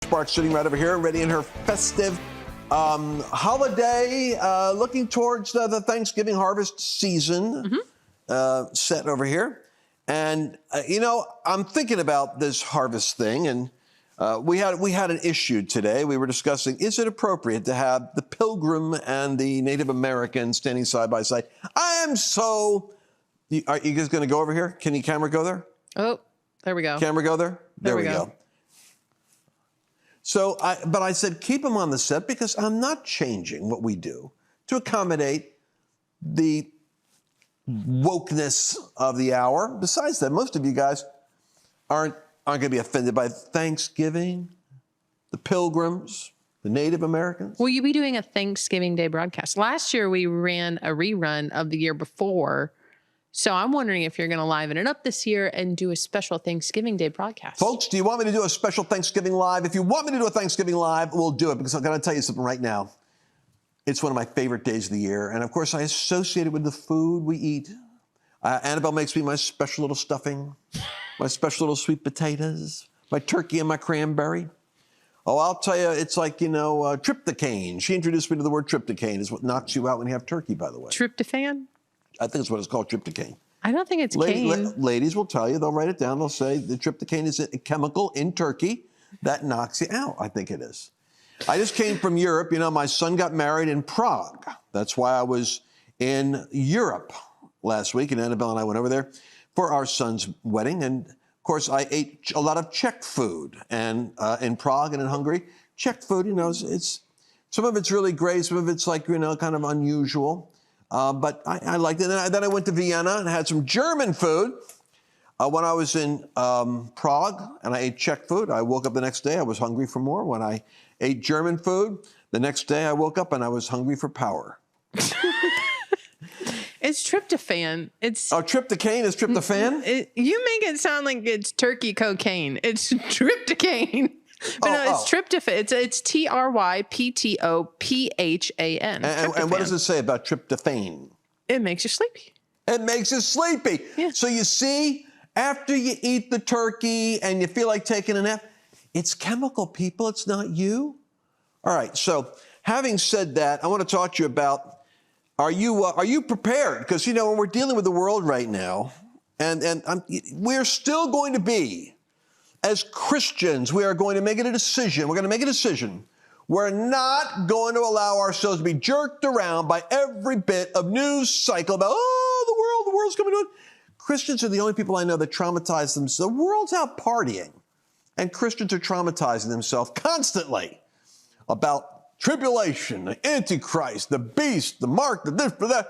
Sparks sitting right over here, ready in her festive holiday, looking towards the Thanksgiving harvest season, set over here. And, I'm thinking about this harvest thing, and we had an issue today. We were discussing, is it appropriate to have the Pilgrim and the Native American standing side by side? Are you guys going to go over here? Can the camera go there? Oh, there we go. Camera go there? There we go. So, I said, keep them on the set because I'm not changing what we do to accommodate the wokeness of the hour. Besides that, most of you guys aren't going to be offended by Thanksgiving, the Pilgrims, the Native Americans. Will you be doing a Thanksgiving Day broadcast? Last year, we ran a rerun of the year before. So I'm wondering if you're going to liven it up this year and do a special Thanksgiving Day broadcast. Folks, do you want me to do a special Thanksgiving Live? If you want me to do a Thanksgiving Live, we'll do it because I'm going to tell you something right now. It's one of my favorite days of the year. And of course, I associate it with the food we eat. Annabelle makes me my special little stuffing, my special little sweet potatoes, my turkey and my cranberry. Oh, I'll tell you, it's like, tryptophan. She introduced me to the word tryptophan. Is what knocks you out when you have turkey, by the way. Tryptophan? I think it's what it's called, tryptophan. I don't think it's cane. Ladies will tell you, they'll write it down. They'll say the tryptophan is a chemical in turkey that knocks you out. I think it is. I just came from Europe. My son got married in Prague. That's why I was in Europe last week, and Annabelle and I went over there for our son's wedding. And of course, I ate a lot of Czech food, and in Prague and in Hungary, Czech food. It's some of it's really great, some of it's like kind of unusual. But I liked it. And then I went to Vienna and had some German food. When I was in Prague and I ate Czech food, I woke up the next day, I was hungry for more. When I ate German food, the next day I woke up and I was hungry for power. It's tryptophan. Tryptophan is tryptophan? You make it sound like it's turkey cocaine. It's tryptophan. But it's tryptophan. It's tryptophan. And what does it say about tryptophan? It makes you sleepy. It makes you sleepy. Yeah. So you see, after you eat the turkey and you feel like taking a nap, it's chemical, people. It's not you. All right. So having said that, I want to talk to you about, are you prepared? Because, when we're dealing with the world right now, and we're still going to be, as Christians, we are going to make it a decision. We're going to make a decision. We're not going to allow ourselves to be jerked around by every bit of news cycle about, the world's coming to it. Christians are the only people I know that traumatize themselves. The world's out partying, and Christians are traumatizing themselves constantly about tribulation, the Antichrist, the beast, the mark, the this, the that.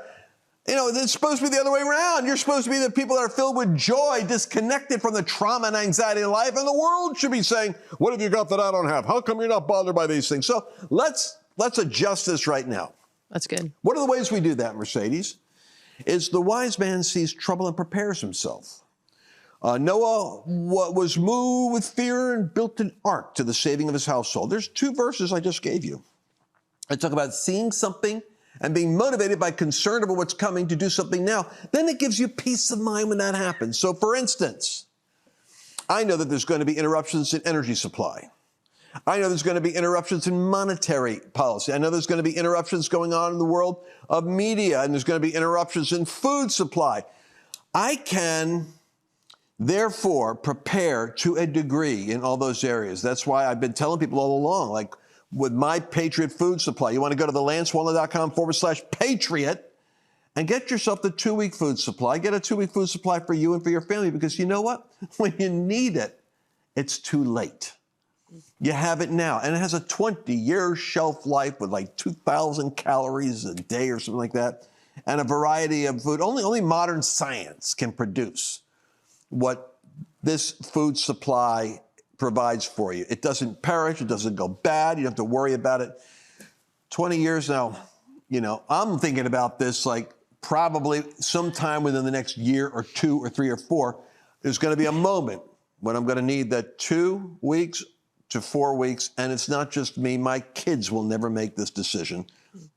It's supposed to be the other way around. You're supposed to be the people that are filled with joy, disconnected from the trauma and anxiety in life. And the world should be saying, what have you got that I don't have? How come you're not bothered by these things? So let's adjust this right now. That's good. One of the ways we do that, Mercedes, is the wise man sees trouble and prepares himself. Noah was moved with fear and built an ark to the saving of his household. There's 2 verses I just gave you. I talk about seeing something and being motivated by concern about what's coming to do something now. Then it gives you peace of mind when that happens. So for instance, I know that there's going to be interruptions in energy supply. I know there's going to be interruptions in monetary policy. I know there's going to be interruptions going on in the world of media, and there's going to be interruptions in food supply. I can, therefore, prepare to a degree in all those areas. That's why I've been telling people all along, like, with my Patriot food supply. You want to go to the LanceWallnau.com/Patriot and get yourself the 2-week food supply. Get a 2-week food supply for you and for your family, because you know what? When you need it, it's too late. You have it now. And it has a 20-year shelf life with like 2,000 calories a day or something like that, and a variety of food. Only modern science can produce what this food supply provides for you. It doesn't perish. It doesn't go bad. You don't have to worry about it. 20 years now, I'm thinking about this like probably sometime within the next year or 2 or 3 or 4, there's going to be a moment when I'm going to need that 2 weeks to 4 weeks. And it's not just me. My kids will never make this decision,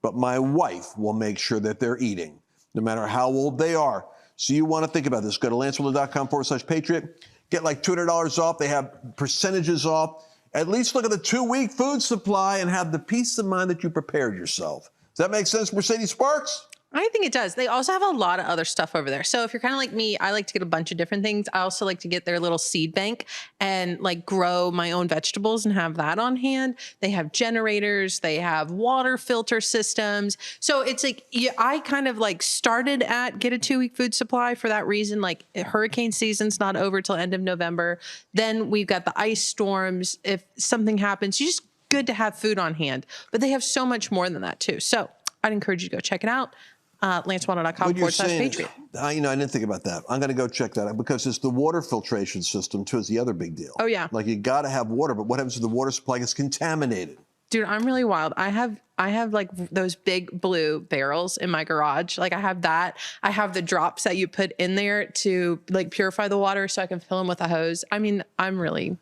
but my wife will make sure that they're eating, no matter how old they are. So you want to think about this. Go to LanceWallnau.com/Patriot. Get like $200 off. They have percentages off At least look at the 2-week food supply and have the peace of mind that you prepared yourself. Does that make sense, Mercedes Sparks? I think it does. They also have a lot of other stuff over there. So if you're kind of like me, I like to get a bunch of different things. I also like to get their little seed bank and like grow my own vegetables and have that on hand. They have generators. They have water filter systems. So it's like, I kind of like started at get a 2-week food supply for that reason. Like hurricane season's not over till end of November. Then we've got the ice storms. If something happens, you just good to have food on hand. But they have so much more than that too. So I'd encourage you to go check it out. LanceWallnau.com/Patriot. I didn't think about that. I'm going to go check that out because it's the water filtration system too is the other big deal. Oh yeah. Like you got to have water, but what happens if the water supply gets contaminated? Dude, I'm really wild. I have like those big blue barrels in my garage. Like I have that. I have the drops that you put in there to like purify the water so I can fill them with a hose. I mean, I'm really...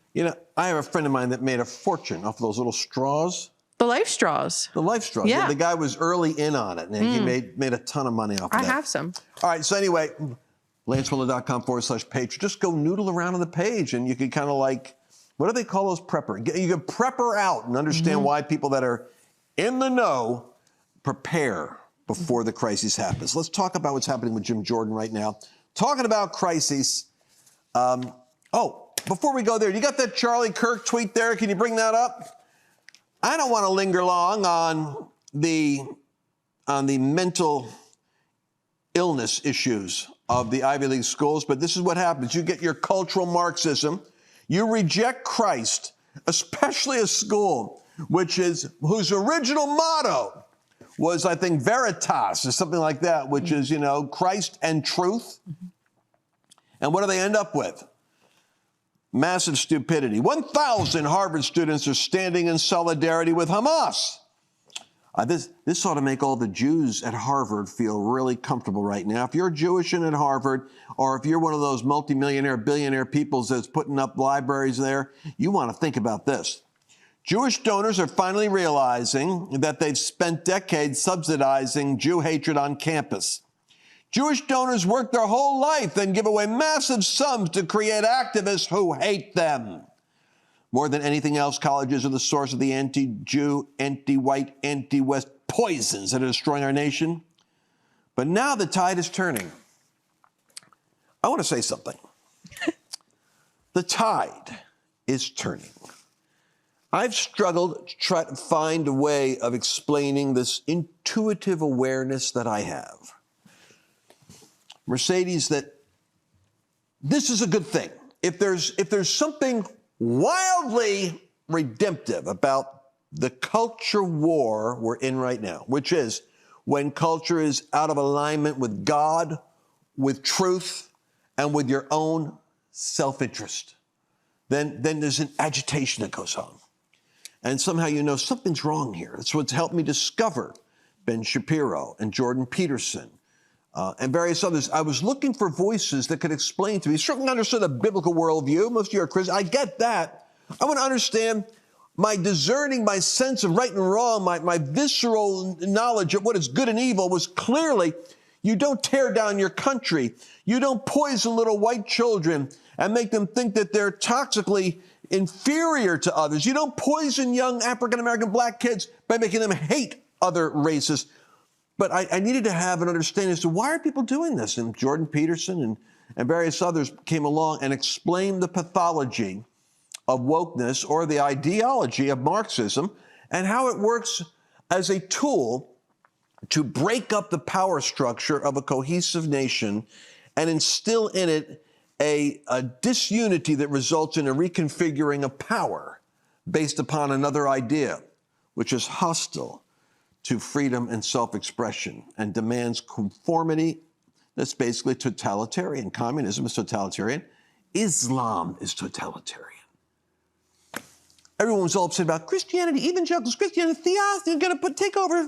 I have a friend of mine that made a fortune off those little straws. The life straws. The life straws. Yeah. The guy was early in on it, and he made a ton of money off of that. I have some. All right, so anyway, LanceWallnau.com/page. Just go noodle around on the page, and you can kind of like, what do they call those prepper? You can prepper out and understand why people that are in the know prepare before the crisis happens. Let's talk about what's happening with Jim Jordan right now. Talking about crises. Before we go there, you got that Charlie Kirk tweet there? Can you bring that up? I don't want to linger long on the mental illness issues of the Ivy League schools, but this is what happens. You get your cultural Marxism. You reject Christ, especially a school whose original motto was, I think, Veritas or something like that, which is, Christ and truth. And what do they end up with? Massive stupidity. 1,000 Harvard students are standing in solidarity with Hamas. This ought to make all the Jews at Harvard feel really comfortable right now. If you're Jewish and at Harvard, or if you're one of those multimillionaire, billionaire peoples that's putting up libraries there, you want to think about this. Jewish donors are finally realizing that they've spent decades subsidizing Jew hatred on campus. Jewish donors work their whole life and give away massive sums to create activists who hate them. More than anything else, colleges are the source of the anti-Jew, anti-white, anti-West poisons that are destroying our nation. But now the tide is turning. I want to say something. The tide is turning. I've struggled to try to find a way of explaining this intuitive awareness that I have. Mercedes, that this is a good thing. If there's something wildly redemptive about the culture war we're in right now, which is when culture is out of alignment with God, with truth, and with your own self-interest, then there's an agitation that goes on. And somehow something's wrong here. That's what's helped me discover Ben Shapiro and Jordan Peterson and various others. I was looking for voices that could explain to me. Certainly understood a biblical worldview. Most of you are Christians. I get that. I want to understand my discerning, my sense of right and wrong, my visceral knowledge of what is good and evil was clearly, you don't tear down your country. You don't poison little white children and make them think that they're toxically inferior to others. You don't poison young African-American black kids by making them hate other races. But I needed to have an understanding as to why are people doing this? And Jordan Peterson and various others came along and explained the pathology of wokeness or the ideology of Marxism and how it works as a tool to break up the power structure of a cohesive nation and instill in it a disunity that results in a reconfiguring of power based upon another idea, which is hostile to freedom and self-expression and demands conformity. That's basically totalitarian. Communism is totalitarian. Islam is totalitarian. Everyone's all upset about Christianity, evangelicals, Christianity, theosophy, you're going to take over,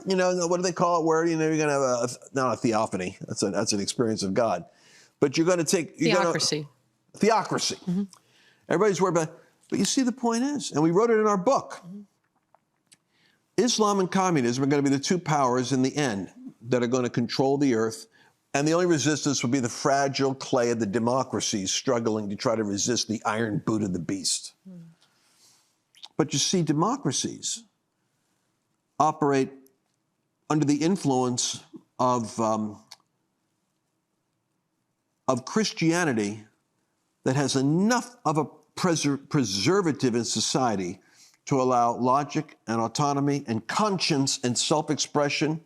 what do they call it, where, you're going to have not a theophany, that's an experience of God, but you're going to take... Theocracy. Theocracy. Mm-hmm. Everybody's worried about, but you see the point is, and we wrote it in our book, Islam and communism are going to be the two powers in the end that are going to control the earth, and the only resistance will be the fragile clay of the democracies struggling to try to resist the iron boot of the beast. But you see, democracies operate under the influence of Christianity that has enough of a preservative in society to allow logic and autonomy and conscience and self-expression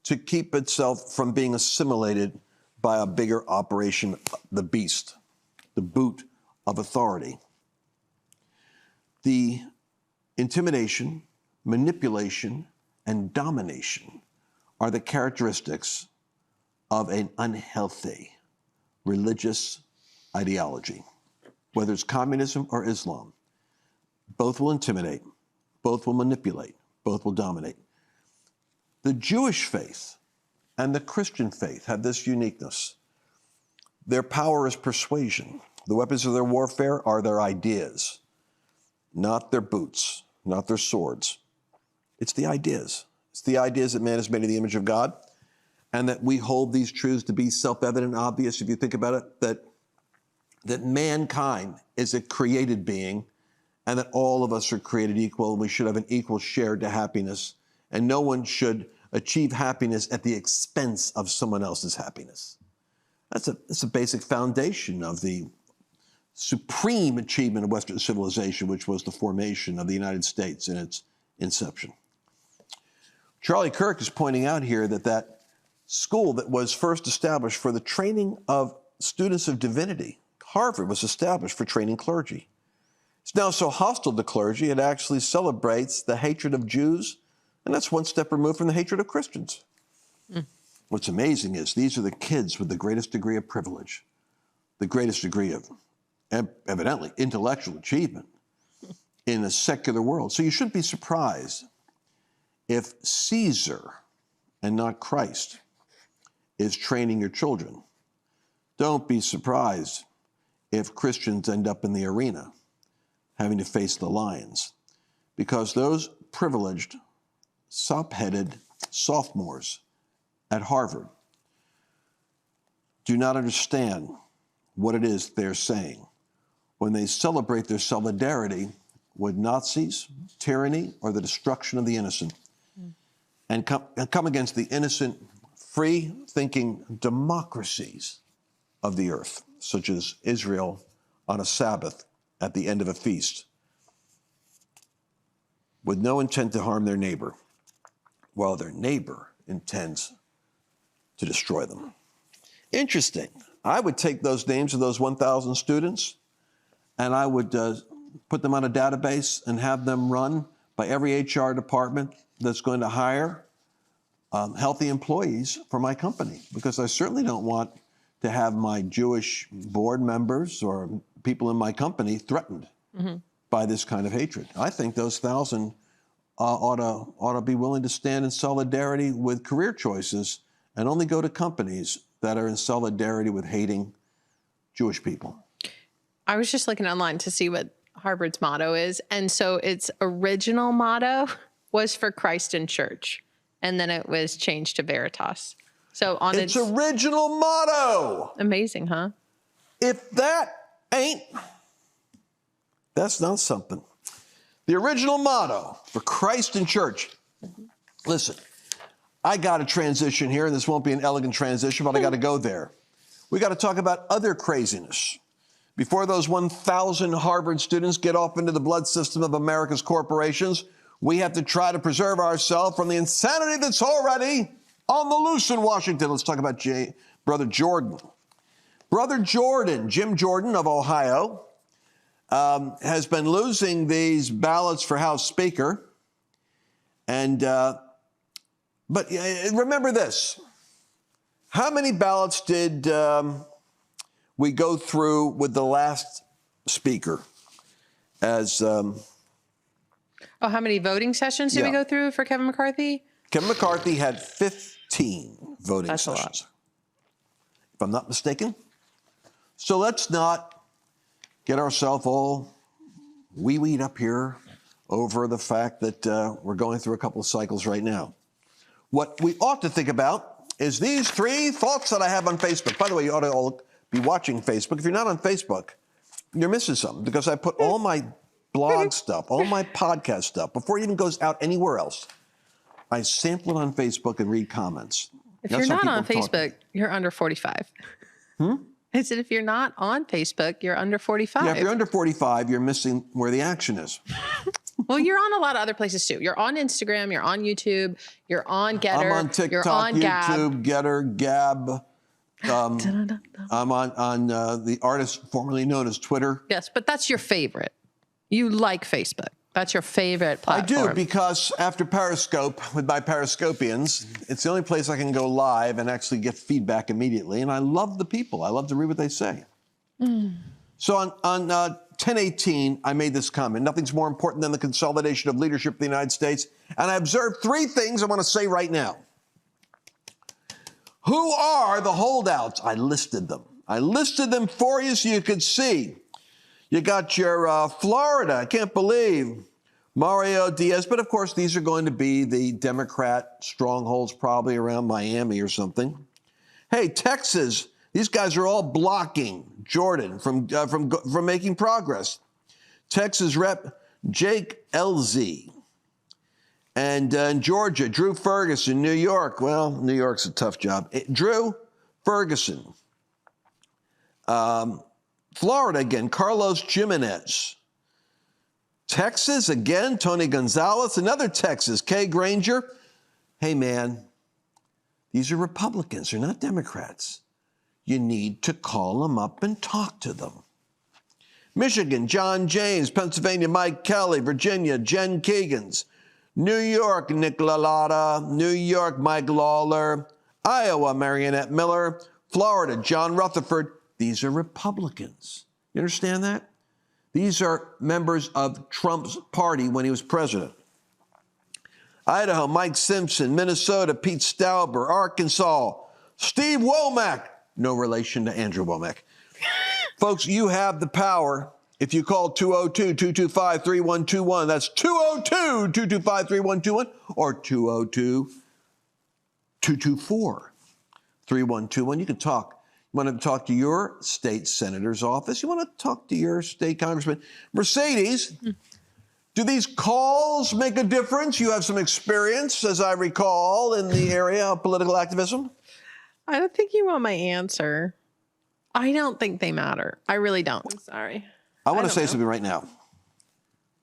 to keep itself from being assimilated by a bigger operation, the beast, the boot of authority. The intimidation, manipulation, and domination are the characteristics of an unhealthy religious ideology, whether it's communism or Islam. Both will intimidate, both will manipulate, both will dominate. The Jewish faith and the Christian faith have this uniqueness. Their power is persuasion. The weapons of their warfare are their ideas, not their boots, not their swords. It's the ideas. It's the ideas that man is made in the image of God, and that we hold these truths to be self-evident and obvious, if you think about it, that mankind is a created being, and that all of us are created equal, and we should have an equal share to happiness, and no one should achieve happiness at the expense of someone else's happiness. That's a basic foundation of the supreme achievement of Western civilization, which was the formation of the United States in its inception. Charlie Kirk is pointing out here that school that was first established for the training of students of divinity, Harvard, was established for training clergy. It's now so hostile to clergy, it actually celebrates the hatred of Jews, and that's one step removed from the hatred of Christians. What's amazing is these are the kids with the greatest degree of privilege, the greatest degree of, evidently, intellectual achievement in a secular world. So you shouldn't be surprised if Caesar and not Christ is training your children. Don't be surprised if Christians end up in the arena having to face the lions, because those privileged, sop-headed sophomores at Harvard do not understand what it is they're saying when they celebrate their solidarity with Nazis, tyranny, or the destruction of the innocent, and come against the innocent, free-thinking democracies of the earth, such as Israel on a Sabbath at the end of a feast, with no intent to harm their neighbor, while their neighbor intends to destroy them. Interesting. I would take those names of those 1,000 students, and I would put them on a database and have them run by every HR department that's going to hire healthy employees for my company, because I certainly don't want to have my Jewish board members or people in my company threatened by this kind of hatred. I think those 1,000 ought to be willing to stand in solidarity with career choices and only go to companies that are in solidarity with hating Jewish people. I was just looking online to see what Harvard's motto is. And so its original motto was for Christ and Church. And then it was changed to Veritas. So on its original motto. Amazing, huh? If that ain't, that's not something. The original motto for Christ and Church. Listen, I got to transition here, and this won't be an elegant transition, but I got to go there. We got to talk about other craziness. Before those 1,000 Harvard students get off into the blood system of America's corporations, we have to try to preserve ourselves from the insanity that's already on the loose in Washington. Let's talk about Brother Jordan. Brother Jordan, Jim Jordan of Ohio, has been losing these ballots for House Speaker. And, but remember this. How many ballots did we go through with the last speaker as... how many voting sessions did we go through for Kevin McCarthy? Kevin McCarthy had 15 voting sessions. A lot. If I'm not mistaken. So let's not get ourselves all wee-weed up here over the fact that we're going through a couple of cycles right now. What we ought to think about is these 3 thoughts that I have on Facebook. By the way, you ought to all be watching Facebook. If you're not on Facebook, you're missing something, because I put all my blog stuff, all my podcast stuff, before it even goes out anywhere else, I sample it on Facebook and read comments. If That's you're how not on people talk to me. Facebook, you're under 45. I said, if you're not on Facebook, you're under 45. Yeah, if you're under 45, you're missing where the action is. Well, you're on a lot of other places too. You're on Instagram, you're on YouTube, you're on Getter, I'm on TikTok, you're on YouTube, Gab. Getter, Gab. I'm on the artist formerly known as Twitter. Yes, but that's your favorite. You like Facebook. That's your favorite platform. I do, because after Periscope, with my Periscopians, it's the only place I can go live and actually get feedback immediately. And I love the people. I love to read what they say. So on 10/18, I made this comment: nothing's more important than the consolidation of leadership in the United States. And I observed three things I want to say right now. Who are the holdouts? I listed them. I listed them for you so you could see. You got your Florida, I can't believe, Mario Diaz. But of course, these are going to be the Democrat strongholds, probably around Miami or something. Hey, Texas, these guys are all blocking Jordan from making progress. Texas Rep Jake Elzy. And in Georgia, Drew Ferguson. New York, well, New York's a tough job. Drew Ferguson. Florida again, Carlos Jimenez. Texas again, Tony Gonzalez. Another Texas, Kay Granger. Hey, man, these are Republicans. They're not Democrats. You need to call them up and talk to them. Michigan, John James. Pennsylvania, Mike Kelly. Virginia, Jen Keegans. New York, Nick LaLotta. New York, Mike Lawler. Iowa, Marionette Miller. Florida, John Rutherford. These are Republicans. You understand that? These are members of Trump's party when he was president. Idaho, Mike Simpson. Minnesota, Pete Stauber. Arkansas, Steve Womack. No relation to Andrew Womack. Folks, you have the power. If you call 202-225-3121, that's 202-225-3121, or 202-224-3121. You can talk. You want to talk to your state senator's office. You want to talk to your state congressman. Mercedes, do these calls make a difference? You have some experience, as I recall, in the area of political activism. I don't think you want my answer. I don't think they matter. I really don't. I'm sorry. I want to say something right now.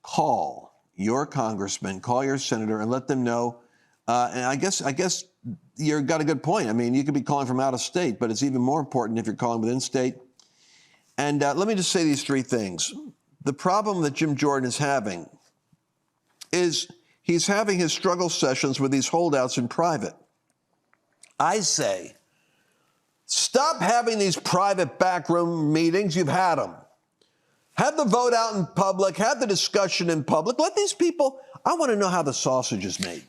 Call your congressman, call your senator, and let them know. And I guess you've got a good point. I mean, you could be calling from out of state, but it's even more important if you're calling within state. And let me just say these three things. The problem that Jim Jordan is having is he's having his struggle sessions with these holdouts in private. I say, stop having these private backroom meetings. You've had them. Have the vote out in public. Have the discussion in public. Let these people, I want to know how the sausage is made.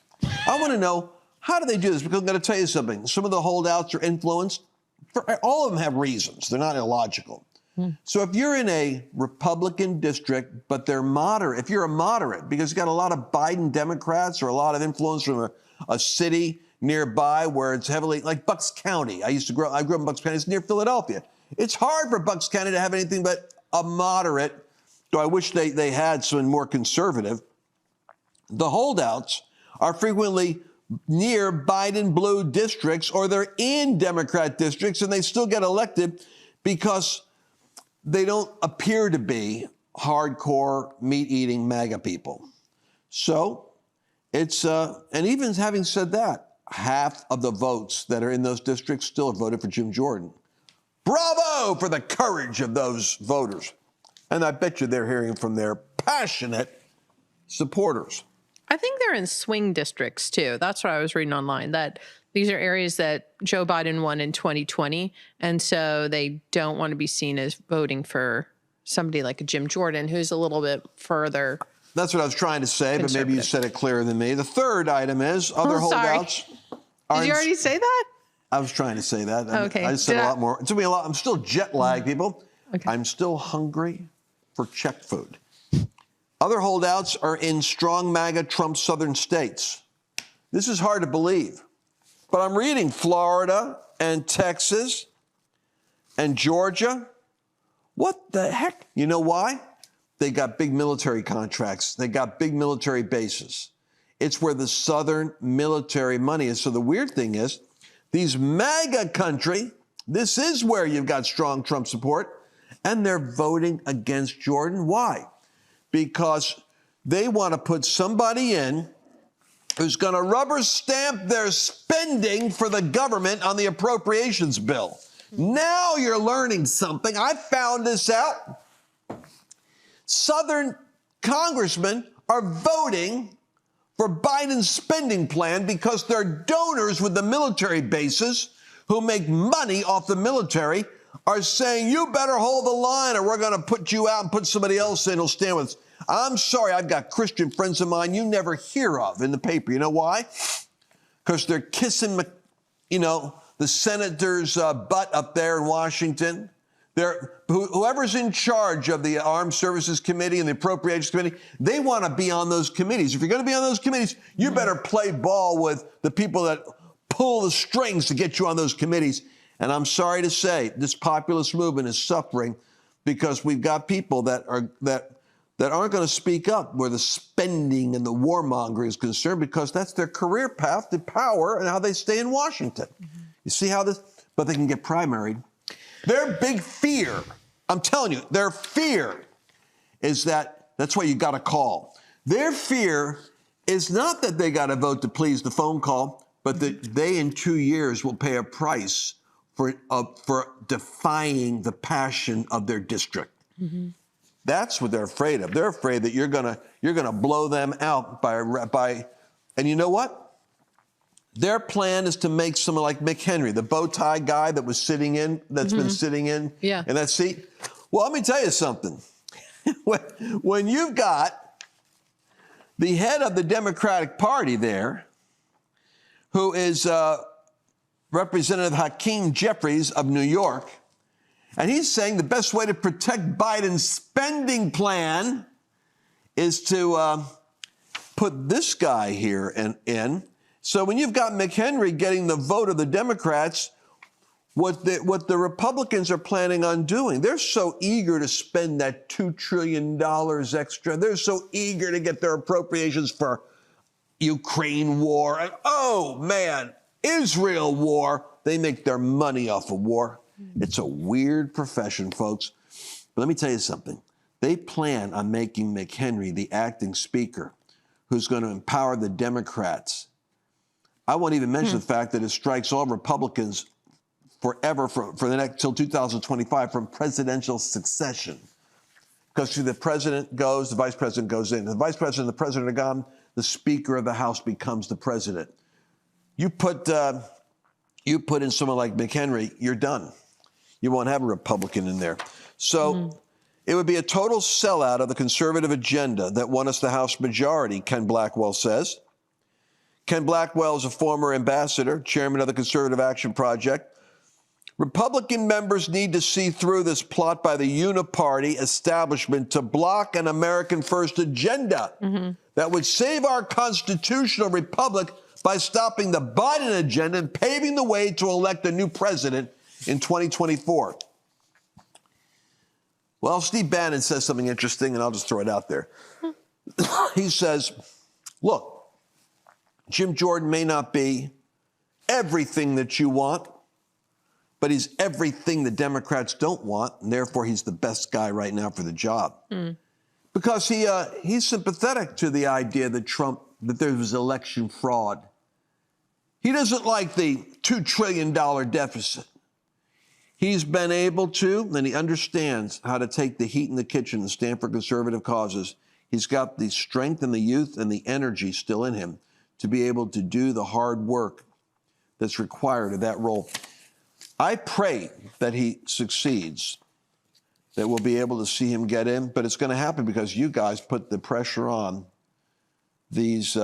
I want to know, how do they do this? Because I'm going to tell you something. Some of the holdouts are influenced. All of them have reasons. They're not illogical. So if you're in a Republican district, but they're moderate, if you're a moderate, because you've got a lot of Biden Democrats or a lot of influence from a city nearby where it's heavily, like Bucks County. I grew up in Bucks County. It's near Philadelphia. It's hard for Bucks County to have anything but a moderate, though I wish they had someone more conservative. The holdouts are frequently near Biden blue districts, or they're in Democrat districts, and they still get elected because they don't appear to be hardcore meat-eating MAGA people. So it's, and even having said that, half of the votes that are in those districts still have voted for Jim Jordan. Bravo for the courage of those voters. And I bet you they're hearing from their passionate supporters. I think they're in swing districts too. That's what I was reading online, that these are areas that Joe Biden won in 2020. And so they don't want to be seen as voting for somebody like a Jim Jordan, who's a little bit further. That's what I was trying to say, but maybe you said it clearer than me. The third item is other holdouts. Did you already say that? I was trying to say that. Okay. I just said a lot more. It took me a lot. I'm still jet lagged, people. Okay. I'm still hungry for Czech food. Other holdouts are in strong MAGA Trump southern states. This is hard to believe, but I'm reading Florida and Texas and Georgia. What the heck? You know why? they got big military contracts. They got big military bases. It's where the Southern military money is. So the weird thing is, these MAGA country, this is where you've got strong Trump support, and they're voting against Jordan. Why? Because they want to put somebody in who's going to rubber stamp their spending for the government on the appropriations bill. Now you're learning something. I found this out. Southern congressmen are voting for Biden's spending plan because they're donors with the military bases who make money off the military are saying, you better hold the line or we're going to put you out and put somebody else in who'll stand with us. I'm sorry, I've got Christian friends of mine you never hear of in the paper. You know why? Because they're kissing, the senator's butt up there in Washington. Whoever's in charge of the Armed Services Committee and the Appropriations Committee, they want to be on those committees. If you're going to be on those committees, you better play ball with the people that pull the strings to get you on those committees. And I'm sorry to say, this populist movement is suffering because we've got people that aren't going to speak up where the spending and the warmongering is concerned because that's their career path to power and how they stay in Washington. Mm-hmm. You see how this, but they can get primaried. Their big fear, I'm telling you, their fear is that's why you got to call. Their fear is not that they got to vote to please the phone call, but that they in 2 years will pay a price for defying the passion of their district. Mm-hmm. That's what they're afraid of. They're afraid that you're gonna blow them out by, and you know what? Their plan is to make someone like McHenry, the bow tie guy that was sitting in, that's been sitting in that seat. Well, let me tell you something. When you've got the head of the Democratic Party there, who is Representative Hakeem Jeffries of New York, and he's saying the best way to protect Biden's spending plan is to put this guy here in. So when you've got McHenry getting the vote of the Democrats, what the Republicans are planning on doing, they're so eager to spend that $2 trillion extra. They're so eager to get their appropriations for Ukraine war. And, oh, man, Israel war. They make their money off of war. It's a weird profession, folks. But let me tell you something. They plan on making McHenry the acting speaker who's going to empower the Democrats. I won't even mention the fact that it strikes all Republicans forever for the next till 2025 from presidential succession. Because the president goes, the vice president goes in. The vice president and the president are gone, the Speaker of the House becomes the president. You put in someone like McHenry, you're done. You won't have a Republican in there. So it would be a total sellout of the conservative agenda that won us the House majority, Ken Blackwell says. Ken Blackwell is a former ambassador, chairman of the Conservative Action Project. Republican members need to see through this plot by the uniparty establishment to block an American first agenda that would save our constitutional republic by stopping the Biden agenda and paving the way to elect a new president in 2024. Well, Steve Bannon says something interesting, and I'll just throw it out there. He says, look, Jim Jordan may not be everything that you want, but he's everything the Democrats don't want, and therefore he's the best guy right now for the job. Because he's sympathetic to the idea that there was election fraud. He doesn't like the $2 trillion deficit. He's been able to, and he understands how to take the heat in the kitchen and stand for conservative causes. He's got the strength and the youth and the energy still in him to be able to do the hard work that's required of that role. I pray that he succeeds, that we'll be able to see him get in, but it's going to happen because you guys put the pressure on these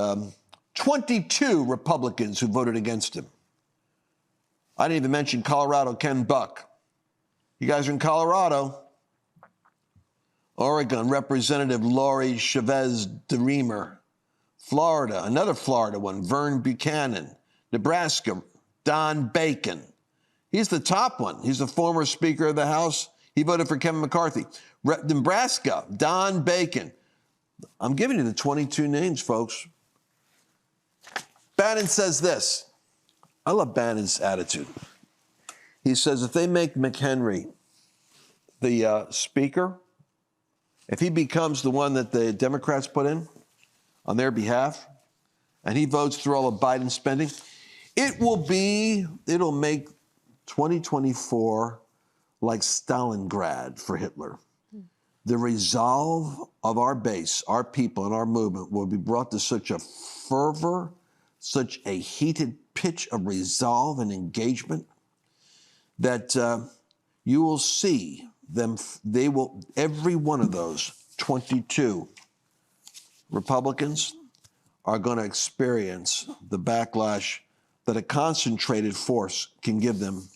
22 Republicans who voted against him. I didn't even mention Colorado, Ken Buck. You guys are in Colorado. Oregon, Representative Lori Chavez DeRemer. Florida, another Florida one, Vern Buchanan. Nebraska, Don Bacon. He's the top one. He's the former Speaker of the House. He voted for Kevin McCarthy. Nebraska, Don Bacon. I'm giving you the 22 names, folks. Bannon says this. I love Bannon's attitude. He says if they make McHenry the speaker, if he becomes the one that the Democrats put in on their behalf, and he votes through all of Biden's spending, it'll make 2024 like Stalingrad for Hitler. The resolve of our base, our people, and our movement will be brought to such a fervor, such a heated pitch of resolve and engagement that you will see them, every one of those 22 Republicans are going to experience the backlash that a concentrated force can give them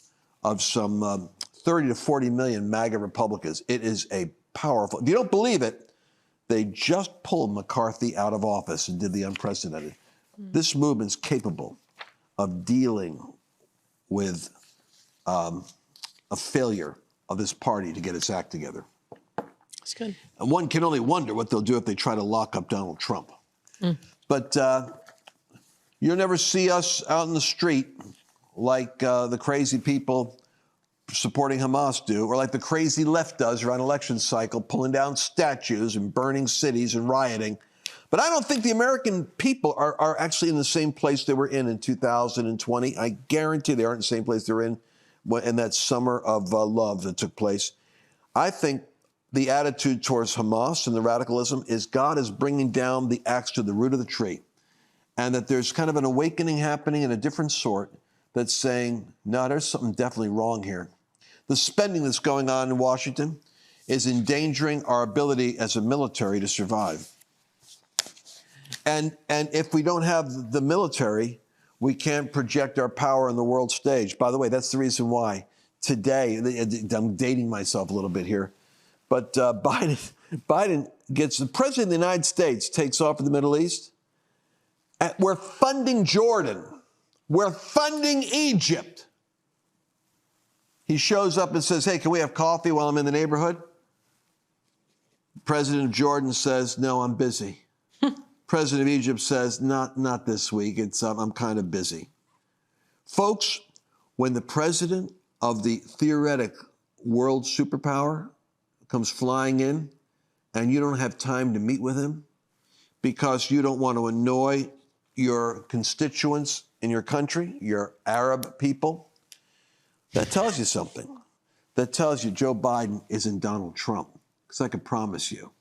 of some 30 to 40 million MAGA Republicans. It is a powerful, if you don't believe it, they just pulled McCarthy out of office and did the unprecedented. This movement's capable of dealing with a failure of this party to get its act together. That's good. And one can only wonder what they'll do if they try to lock up Donald Trump. But you'll never see us out in the street like the crazy people supporting Hamas do, or like the crazy left does around election cycle, pulling down statues and burning cities and rioting. But I don't think the American people are actually in the same place they were in 2020. I guarantee they aren't in the same place they were in that summer of love that took place. I think the attitude towards Hamas and the radicalism is God is bringing down the axe to the root of the tree, and that there's kind of an awakening happening in a different sort that's saying, no, there's something definitely wrong here. The spending that's going on in Washington is endangering our ability as a military to survive. And if we don't have the military, we can't project our power on the world stage. By the way, that's the reason why today, I'm dating myself a little bit here, but Biden gets, the president of the United States takes off in the Middle East. We're funding Jordan. We're funding Egypt. He shows up and says, hey, can we have coffee while I'm in the neighborhood? President of Jordan says, no, I'm busy. President of Egypt says, not this week. I'm kind of busy. Folks, when the president of the theoretic world superpower comes flying in and you don't have time to meet with him because you don't want to annoy your constituents in your country, your Arab people, that tells you something. That tells you Joe Biden isn't Donald Trump. Because I can promise you,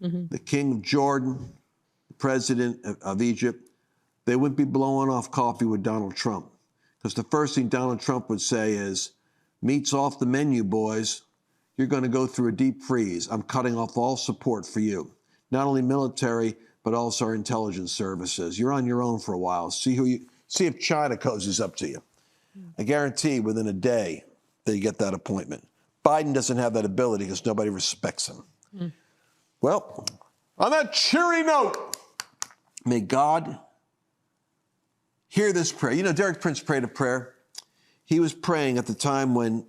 the king of Jordan, the president of Egypt, they wouldn't be blowing off coffee with Donald Trump. Because the first thing Donald Trump would say is, meat's off the menu, boys. You're going to go through a deep freeze. I'm cutting off all support for you. Not only military, but also our intelligence services. You're on your own for a while. See if China cozies up to you. I guarantee within a day they get that appointment. Biden doesn't have that ability because nobody respects him. Well, on that cheery note, may God hear this prayer. You know, Derek Prince prayed a prayer. He was praying at the time when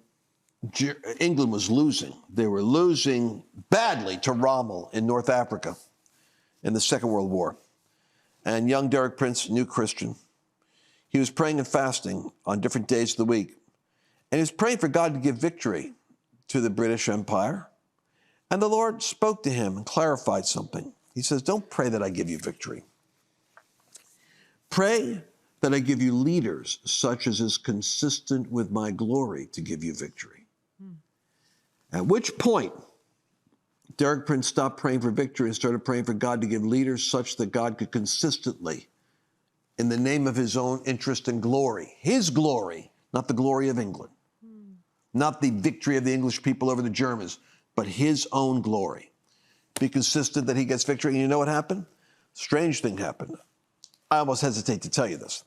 England was losing. They were losing badly to Rommel in North Africa in the Second World War. And young Derek Prince, new Christian, he was praying and fasting on different days of the week. And he was praying for God to give victory to the British Empire. And the Lord spoke to him and clarified something. He says, don't pray that I give you victory. Pray that I give you leaders such as is consistent with my glory to give you victory. At which point, Derek Prince stopped praying for victory and started praying for God to give leaders such that God could consistently, in the name of his own interest and glory, his glory, not the glory of England, not the victory of the English people over the Germans, but his own glory, be consistent that he gets victory. And you know what happened? Strange thing happened. I almost hesitate to tell you this.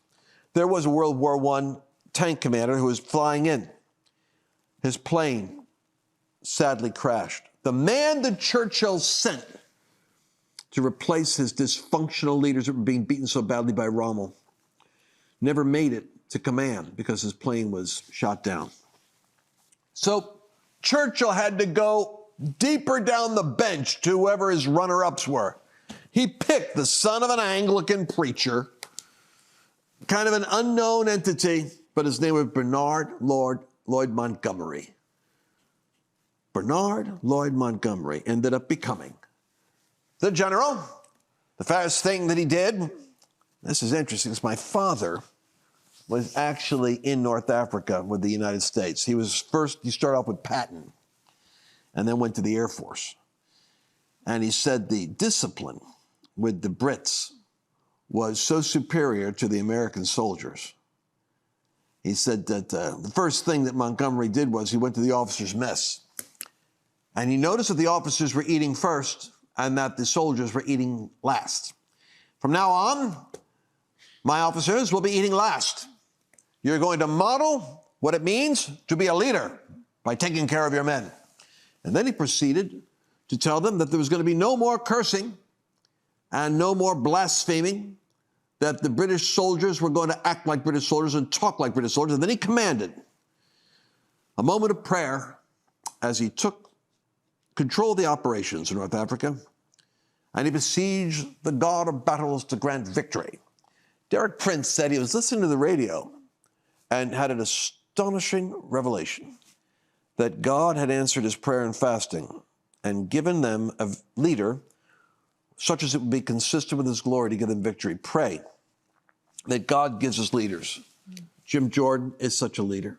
There was a World War I tank commander who was flying in. His plane sadly crashed. The man that Churchill sent to replace his dysfunctional leaders that were being beaten so badly by Rommel never made it to command because his plane was shot down. So Churchill had to go deeper down the bench to whoever his runner-ups were. He picked the son of an Anglican preacher, kind of an unknown entity, but his name was Bernard Lloyd Montgomery. Bernard Lloyd Montgomery ended up becoming the general. The first thing that he did, this is interesting, is my father was actually in North Africa with the United States. He started off with Patton and then went to the Air Force. And he said the discipline with the Brits was so superior to the American soldiers. He said that the first thing that Montgomery did was he went to the officers' mess. And he noticed that the officers were eating first and that the soldiers were eating last. From now on, my officers will be eating last. You're going to model what it means to be a leader by taking care of your men. And then he proceeded to tell them that there was going to be no more cursing and no more blaspheming, that the British soldiers were going to act like British soldiers and talk like British soldiers. And then he commanded a moment of prayer as he took control of the operations in North Africa, and he besieged the God of battles to grant victory. Derek Prince said he was listening to the radio and had an astonishing revelation that God had answered his prayer and fasting and given them a leader such as it would be consistent with his glory to give them victory. Pray that God gives us leaders. Jim Jordan is such a leader.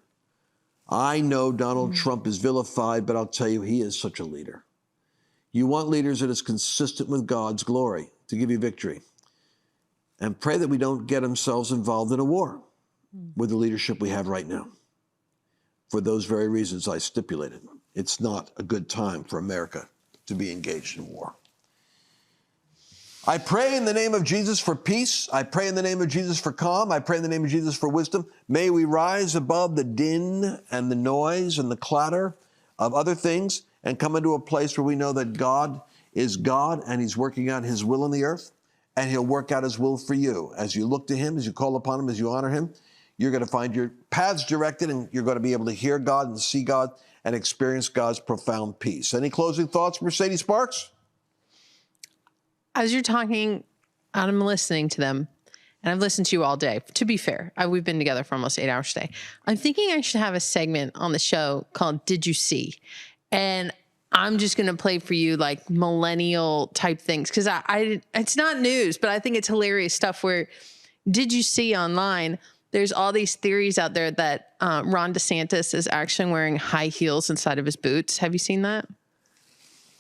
I know Donald Trump is vilified, but I'll tell you, he is such a leader. You want leaders that is consistent with God's glory to give you victory. And pray that we don't get ourselves involved in a war with the leadership we have right now. For those very reasons I stipulated. It's not a good time for America to be engaged in war. I pray in the name of Jesus for peace. I pray in the name of Jesus for calm. I pray in the name of Jesus for wisdom. May we rise above the din and the noise and the clatter of other things and come into a place where we know that God is God and he's working out his will on the earth, and he'll work out his will for you. As you look to him, as you call upon him, as you honor him, you're going to find your paths directed, and you're going to be able to hear God and see God and experience God's profound peace. Any closing thoughts, Mercedes Sparks? As you're talking, I'm listening to them, and I've listened to you all day. To be fair, we've been together for almost 8 hours today. I'm thinking I should have a segment on the show called Did You See? And I'm just going to play for you like millennial type things, because it's not news, but I think it's hilarious stuff where did you see online? There's all these theories out there that Ron DeSantis is actually wearing high heels inside of his boots. Have you seen that?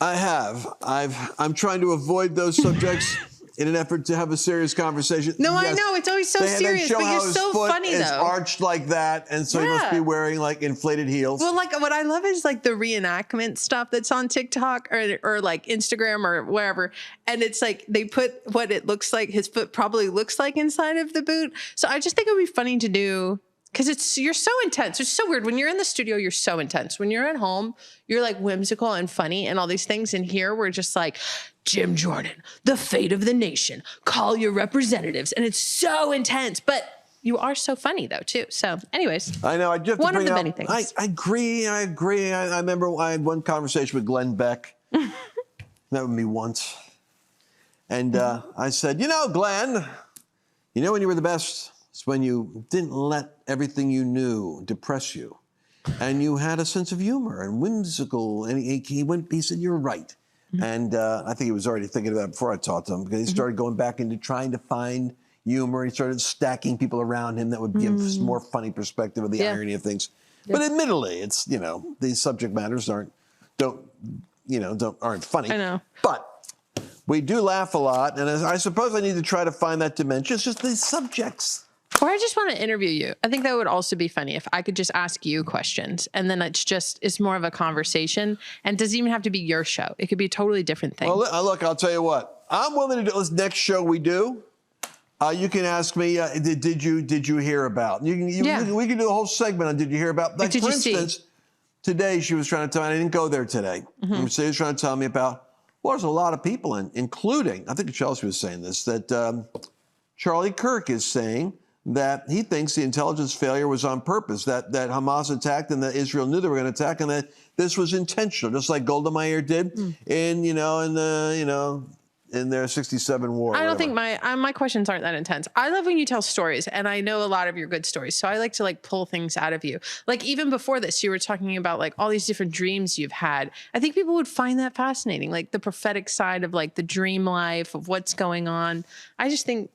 I have. I'm trying to avoid those subjects in an effort to have a serious conversation. No, yes. I know. It's always so serious, but you're so funny, though. It's arched like that, and so he must be wearing, like, inflated heels. Well, like, what I love is, like, the reenactment stuff that's on TikTok or like, Instagram or wherever, and it's, like, they put what it looks like his foot probably looks like inside of the boot. So I just think it would be funny to do, because you're so intense. It's so weird. When you're in the studio, you're so intense. When you're at home, you're, like, whimsical and funny and all these things, and here we're just like, Jim Jordan, the fate of the nation, call your representatives. And it's so intense, but you are so funny though too. So anyways, I know. I just one of the many things. I agree. I remember I had one conversation with Glenn Beck. That with me once. And I said, you know, Glenn, you know when you were the best? It's when you didn't let everything you knew depress you. And you had a sense of humor and whimsical. And he said, you're right. And I think he was already thinking about it before I talked to him, because he started going back into trying to find humor. He started stacking people around him that would give more funny perspective of the irony of things. But admittedly, it's, you know, these subject matters aren't funny. I know. But we do laugh a lot, and I suppose I need to try to find that dimension. It's just these subjects. Or I just want to interview you. I think that would also be funny if I could just ask you questions, and then it's more of a conversation, and it doesn't even have to be your show. It could be a totally different thing. Well, look, I'll tell you what. I'm willing to do this next show we do. You can ask me, did you hear about? We can do a whole segment on did you hear about? Like, for instance, today she was trying to tell me, I didn't go there today. She was trying to tell me about, well, there's a lot of people, including, I think Chelsea was saying this, that Charlie Kirk is saying that he thinks the intelligence failure was on purpose, that Hamas attacked and that Israel knew they were going to attack, and that this was intentional, just like Golda Meir did in their 67 war. I don't think my questions aren't that intense. I love when you tell stories, and I know a lot of your good stories. So I like to pull things out of you. Like even before this, you were talking about all these different dreams you've had. I think people would find that fascinating, like the prophetic side of the dream life of what's going on. I just think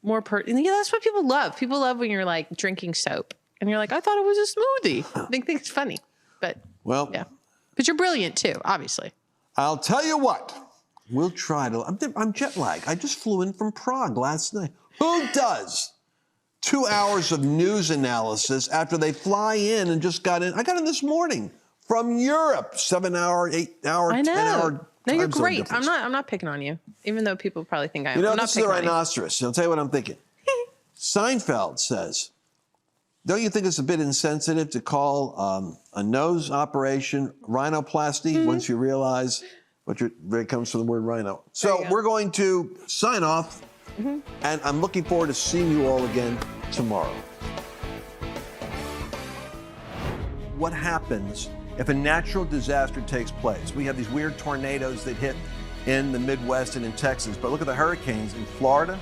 that's what people love. People love when you're drinking soap and you're like, I thought it was a smoothie. I think it's funny, but yeah. But you're brilliant too, obviously. I'll tell you what. We'll try to. I'm jet lagged. I just flew in from Prague last night. Who does 2 hours of news analysis after they fly in and just got in? I got in this morning from Europe. 7 hour, 8 hour, 10 hour. No, you're great. I'm not picking on you, even though people probably think I am. This is the rhinoceros. I'll tell you what I'm thinking. Seinfeld says, don't you think it's a bit insensitive to call a nose operation rhinoplasty once you realize where it comes from the word rhino? So we're going to sign off, and I'm looking forward to seeing you all again tomorrow. What happens if a natural disaster takes place? We have these weird tornadoes that hit in the Midwest and in Texas, but look at the hurricanes in Florida.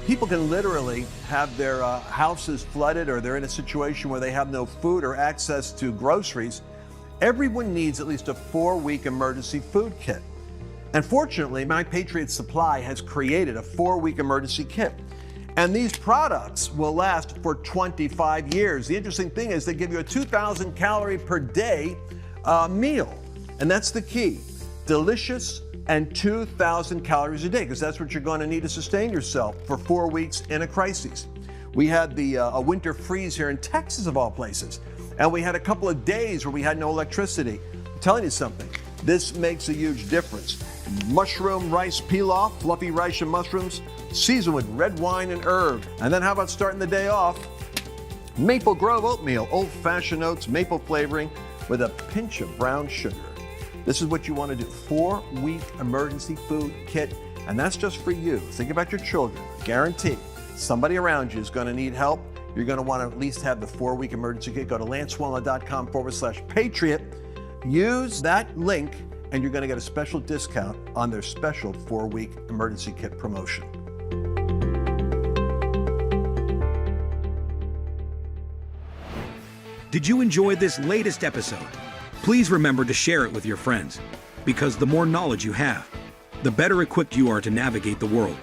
People can literally have their houses flooded, or they're in a situation where they have no food or access to groceries. Everyone needs at least a 4-week emergency food kit. And fortunately, My Patriot Supply has created a 4-week emergency kit. And these products will last for 25 years. The interesting thing is they give you a 2,000 calorie per day meal. And that's the key. Delicious and 2,000 calories a day, because that's what you're going to need to sustain yourself for 4 weeks in a crisis. We had a winter freeze here in Texas, of all places. And we had a couple of days where we had no electricity. I'm telling you something, this makes a huge difference. Mushroom rice pilaf, fluffy rice and mushrooms, seasoned with red wine and herb. And then how about starting the day off? Maple Grove oatmeal, old-fashioned oats, maple flavoring with a pinch of brown sugar. This is what you want to do. 4-week emergency food kit, and that's just for you. Think about your children. Guarantee somebody around you is going to need help. You're going to want to at least have the 4-week emergency kit. Go to lancewallnau.com/Patriot. Use that link, and you're going to get a special discount on their special 4-week emergency kit promotion. Did you enjoy this latest episode? Please remember to share it with your friends, because the more knowledge you have, the better equipped you are to navigate the world.